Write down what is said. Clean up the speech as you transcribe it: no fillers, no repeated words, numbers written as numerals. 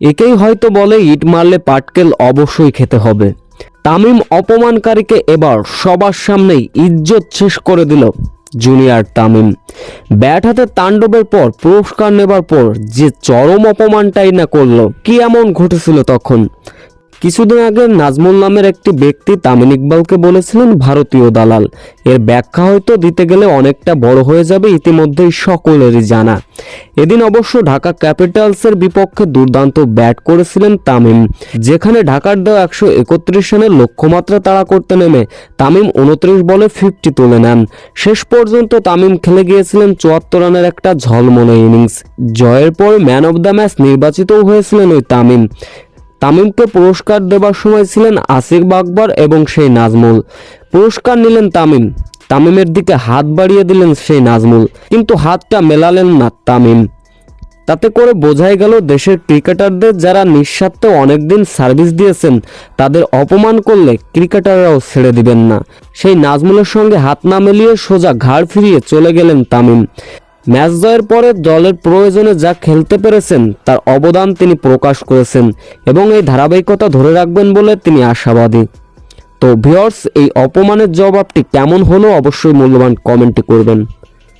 একেই হয়তো বলে ইট মারলে পাটকেল অবশ্যই খেতে হবে। তামিম অপমানকারীকে এবার সবার সামনেই ইজ্জত শেষ করে দিল জুনিয়র তামিম। ব্যাট হাতে তাণ্ডবের পর পুরস্কার নেবার পর যে চরম অপমানটাই না করলো, কি এমন ঘটেছিল তখন? কিছুদিন আগে নাজমুল নামের একটি ব্যক্তি তামিম ইকবালকে বলেছিলেন ভারতীয় দালাল। এর ব্যাখ্যা হয়তো দিতে গেলে অনেকটা বড় হয়ে যাবে, ইতিমধ্যেই সকলেরই জানা। এদিন অবশ্য ঢাকা ক্যাপিটালসের বিপক্ষে দুর্দান্ত ব্যাট করেছিলেন তামিম, যেখানে ঢাকার দেওয়া 131 রানের লক্ষ্যমাত্রা তাড়া করতে নেমে তামিম 29 বলে 50 তুলে নেন। শেষ পর্যন্ত তামিম খেলে গিয়েছিলেন 74 রানের একটা ঝলমলে ইনিংস। জয়ের পর ম্যান অব দ্য ম্যাচ নির্বাচিতও হয়েছিলেন ওই তামিম। তামিমকে পুরস্কার দেবার সময় ছিলেন আসিফ আকবর এবং সেই নাজমুল। পুরস্কার নিলেন তামিম, তামিমের দিকে হাত বাড়িয়ে দিলেন সেই নাজমুল, কিন্তু হাতটা মেলালেন না তামিম। তাতে করে বোঝাই গেল দেশের ক্রিকেটারদের যারা নিঃস্বার্থে অনেকদিন সার্ভিস দিয়েছেন তাদের অপমান করলে ক্রিকেটাররাও ছেড়ে দিবেন না। সেই নাজমুলের সঙ্গে হাত না মিলিয়ে সোজা ঘাড় ফিরিয়ে চলে গেলেন তামিম। ম্যাচ জয়ের পরে দলের প্রয়োজনে যা খেলতে পেরেছেন তার অবদান তিনি প্রকাশ করেছেন এবং এই ধারাবাহিকতা ধরে রাখবেন বলে তিনি আশাবাদী। তো ভিউয়ার্স, এই অপমানের জবাবটি কেমন হলো অবশ্যই মূল্যবান কমেন্টে করবেন।